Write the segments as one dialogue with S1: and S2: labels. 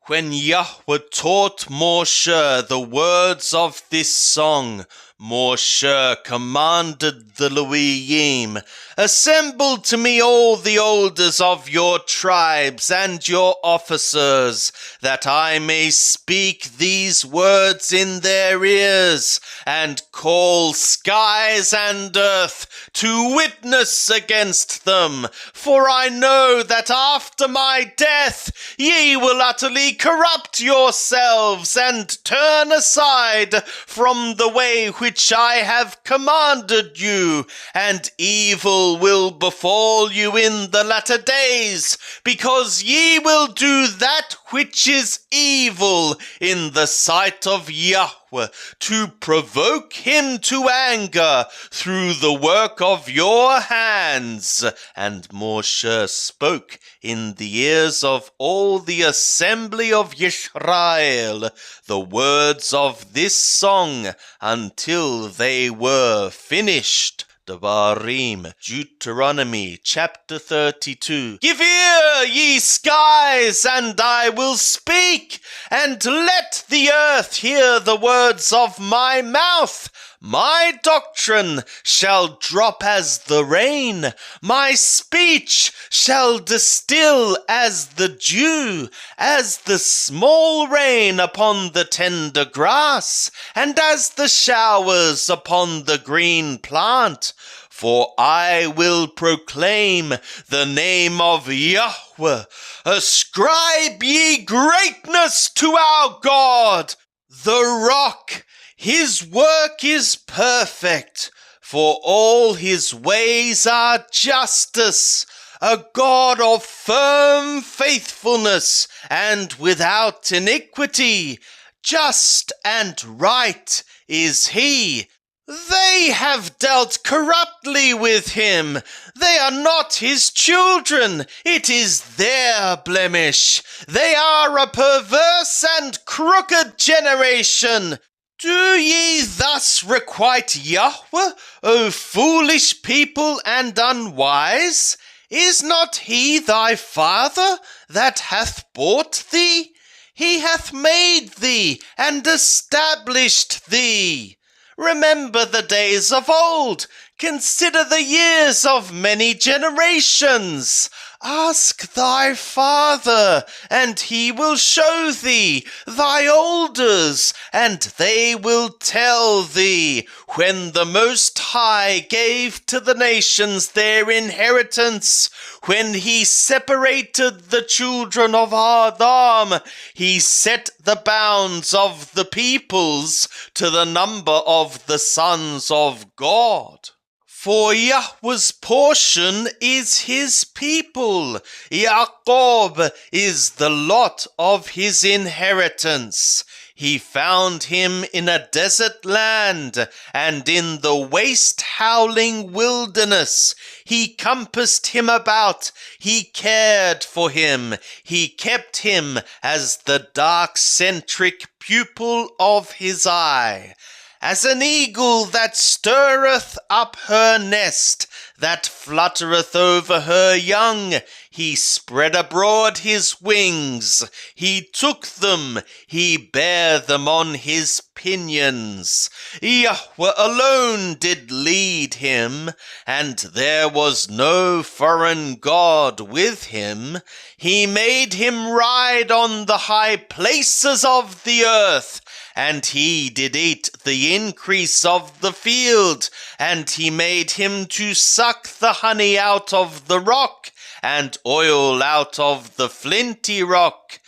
S1: When Yahweh taught Moshe the words of this song, Moshe commanded the Leviim, "Assemble to me all the elders of your tribes and your officers, that I may speak these words in their ears, and call skies and earth to witness against them. For I know that after my death ye will utterly corrupt yourselves, and turn aside from the way which I have commanded you, and evil will befall you in the latter days, because ye will do that which is evil in the sight of Yahweh, to provoke him to anger through the work of your hands." And Moshe spoke in the ears of all the assembly of Yisrael the words of this song until they were finished. Devarim, Deuteronomy chapter 32. "Give ear, ye skies, and I will speak, and let the earth hear the words of my mouth. My doctrine shall drop as the rain, my speech shall distill as the dew, as the small rain upon the tender grass, and as the showers upon the green plant. For I will proclaim the name of Yahweh. Ascribe ye greatness to our God, the rock. His work is perfect, for all his ways are justice, a God of firm faithfulness and without iniquity. Just and right is he. They have dealt corruptly with him. They are not his children. It is their blemish. They are a perverse and crooked generation. Do ye thus requite Yahweh, O foolish people and unwise? Is not he thy father that hath bought thee? He hath made thee and established thee. Remember the days of old. Consider the years of many generations. Ask thy father, and he will show thee, thy elders, and they will tell thee, when the Most High gave to the nations their inheritance, when he separated the children of Adam, he set the bounds of the peoples to the number of the sons of God. For Yahweh's portion is his people. Jacob is the lot of his inheritance. He found him in a desert land, and in the waste howling wilderness. He compassed him about. He cared for him. He kept him as the dark-centric pupil of his eye. As an eagle that stirreth up her nest, that fluttereth over her young, he spread abroad his wings, he took them, he bare them on his pinions. Yahweh alone did lead him, and there was no foreign god with him. He made him ride on the high places of the earth, and he did eat the increase of the field, and he made him to suck the honey out of the rock, and oil out of the flinty rock,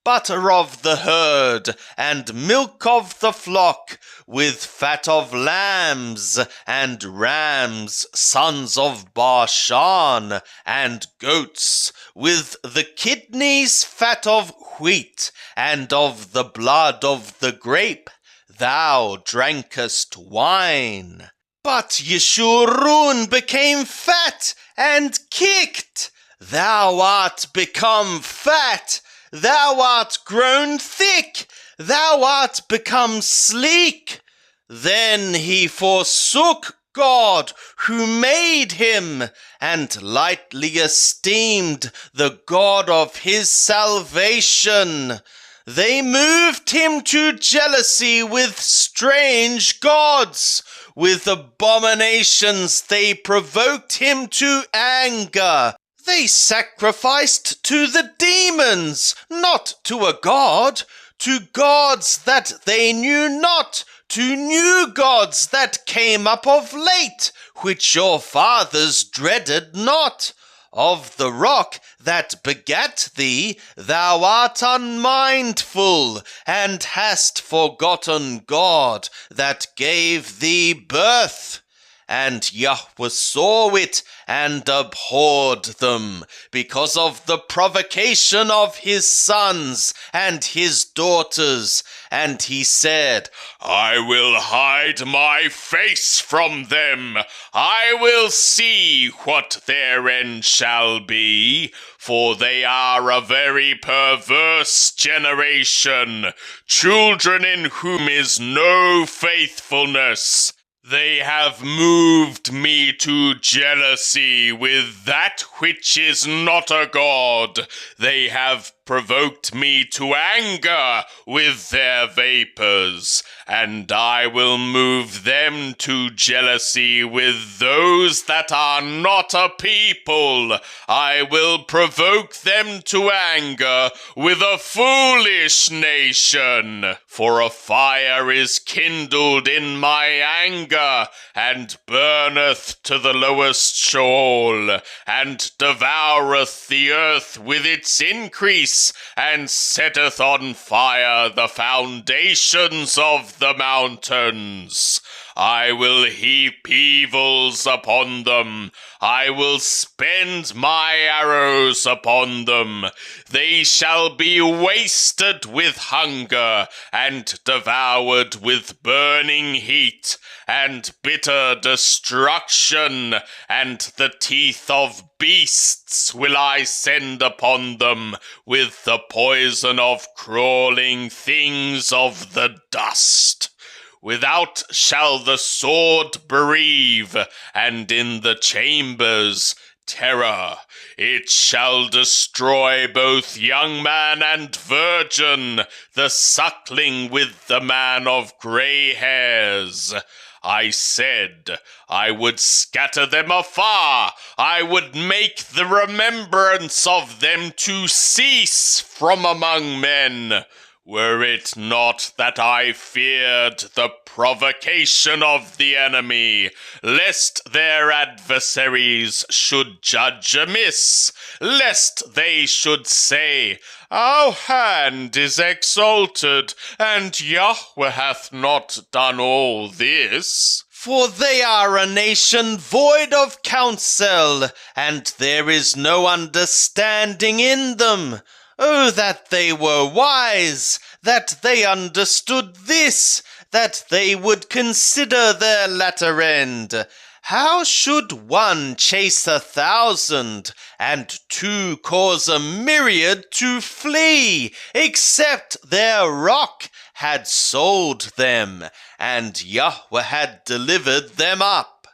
S1: butter of the herd, and milk of the flock, with fat of lambs and rams, sons of Bashan, and goats, with the kidneys fat of wheat, and of the blood of the grape, thou drankest wine. But Yeshurun became fat and kicked. Thou art become fat, thou art grown thick, thou art become sleek. Then he forsook God who made him, and lightly esteemed the God of his salvation. They moved him to jealousy with strange gods. With abominations they provoked him to anger. They sacrificed to the demons, not to a god, to gods that they knew not, to new gods that came up of late, which your fathers dreaded not. Of the rock that begat thee thou art unmindful, and hast forgotten God that gave thee birth. And Yahweh saw it and abhorred them, because of the provocation of his sons and his daughters. And he said, I will hide my face from them. I will see what their end shall be, for they are a very perverse generation, children in whom is no faithfulness. They have moved me to jealousy with that which is not a god. They have provoked me to anger with their vapors, and I will move them to jealousy with those that are not a people. I will provoke them to anger with a foolish nation. For a fire is kindled in my anger, and burneth to the lowest Sheol, and devoureth the earth with its increase, and setteth on fire the foundations of the mountains. I will heap evils upon them. I will spend my arrows upon them. They shall be wasted with hunger, and devoured with burning heat, and bitter destruction, and the teeth of beasts will I send upon them, with the poison of crawling things of the dust. Without shall the sword bereave, and in the chambers terror. It shall destroy both young man and virgin, the suckling with the man of grey hairs. I said, I would scatter them afar. I would make the remembrance of them to cease from among men. Were it not that I feared the provocation of the enemy, lest their adversaries should judge amiss, lest they should say, Our hand is exalted, and Yahweh hath not done all this. For they are a nation void of counsel, and there is no understanding in them. Oh, that they were wise, that they understood this, that they would consider their latter end. How should one chase 1,000, and 2 cause a myriad to flee, except their rock had sold them, and Yahweh had delivered them up?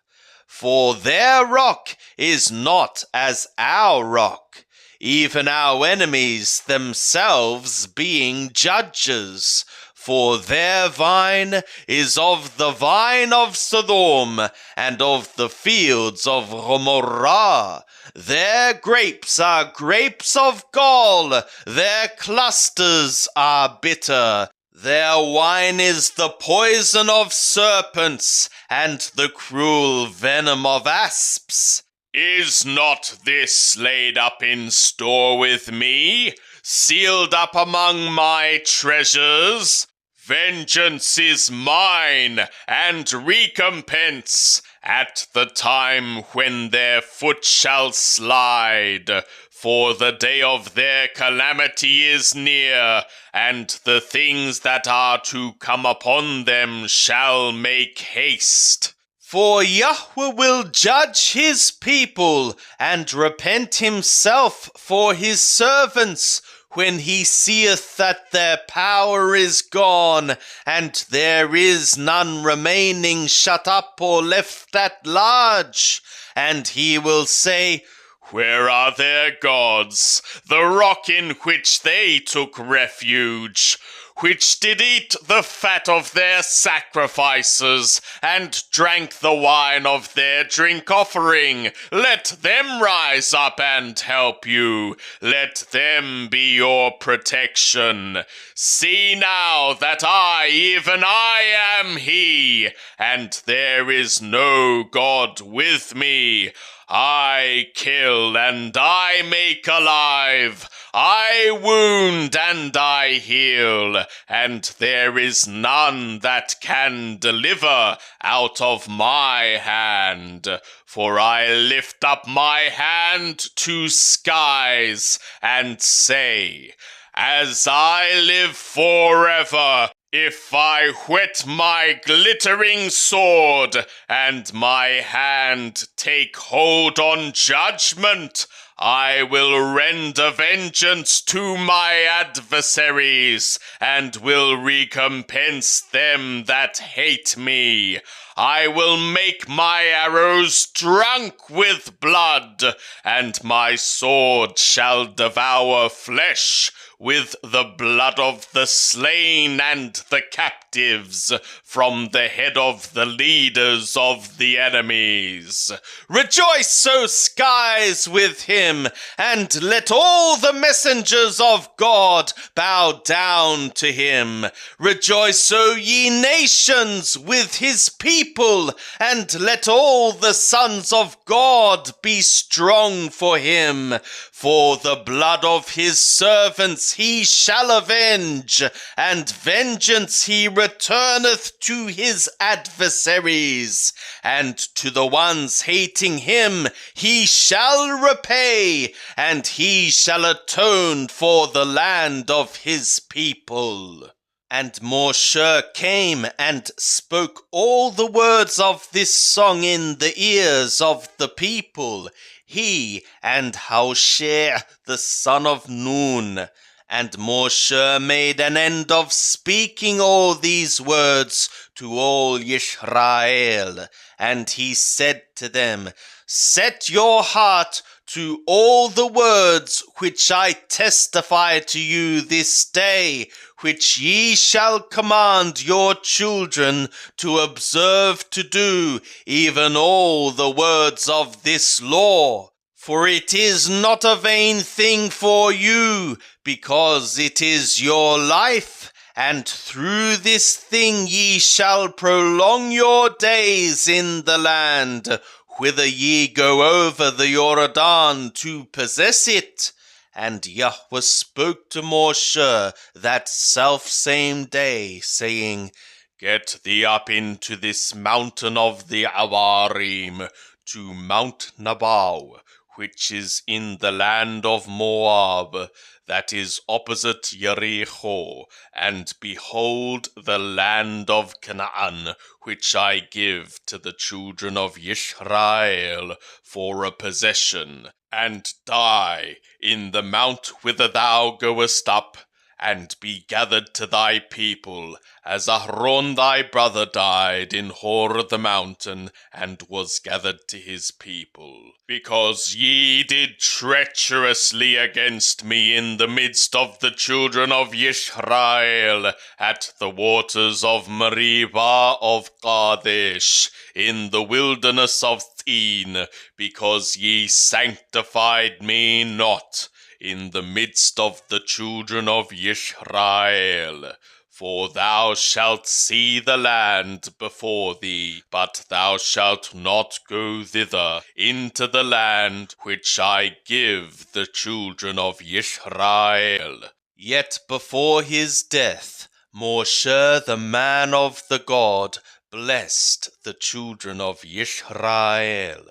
S1: For their rock is not as our rock, even our enemies themselves being judges. For their vine is of the vine of Sodom, and of the fields of Gomorrah. Their grapes are grapes of gall, their clusters are bitter. Their wine is the poison of serpents, and the cruel venom of asps. Is not this laid up in store with me, sealed up among my treasures? Vengeance is mine, and recompense, at the time when their foot shall slide. For the day of their calamity is near, and the things that are to come upon them shall make haste. For Yahweh will judge his people, and repent himself for his servants, when he seeth that their power is gone, and there is none remaining shut up or left at large. And he will say, Where are their gods, the rock in which they took refuge, which did eat the fat of their sacrifices, and drank the wine of their drink offering? Let them rise up and help you. Let them be your protection. See now that I, even I am he, and there is no God with me. I kill and I make alive. I wound and I heal, and there is none that can deliver out of my hand. For I lift up my hand to skies and say, as I live forever, if I whet my glittering sword, and my hand take hold on judgment, I will render vengeance to my adversaries, and will recompense them that hate me. I will make my arrows drunk with blood, and my sword shall devour flesh with the blood of the slain and the captives, from the head of the leaders of the enemies. Rejoice, O skies, with him, and let all the messengers of God bow down to him. Rejoice, O ye nations, with his people, and let all the sons of God be strong for him. For the blood of his servants he shall avenge, and vengeance he returneth to his adversaries, and to the ones hating him he shall repay, and he shall atone for the land of his people. And Moshe came and spoke all the words of this song in the ears of the people, he and Hoshea the son of Nun. And Moshe made an end of speaking all these words to all Yisrael. And he said to them, set your heart to all the words which I testify to you this day, which ye shall command your children to observe to do, even all the words of this law. For it is not a vain thing for you, because it is your life, and through this thing ye shall prolong your days in the land, whither ye go over the Jordan to possess it. And Yahweh spoke to Moshe that selfsame day, saying, get thee up into this mountain of the Awarim, to Mount Nabal, which is in the land of Moab, that is opposite Jericho, and behold the land of Canaan, which I give to the children of Israel for a possession, and die in the mount whither thou goest up, and be gathered to thy people, as Aaron thy brother died in Hor the mountain, and was gathered to his people. Because ye did treacherously against me in the midst of the children of Israel, at the waters of Meribah of Kadesh, in the wilderness of Thin, because ye sanctified me not in the midst of the children of Israel. For thou shalt see the land before thee, but thou shalt not go thither into the land which I give the children of Israel. Yet before his death, Moshe the man of the God blessed the children of Israel.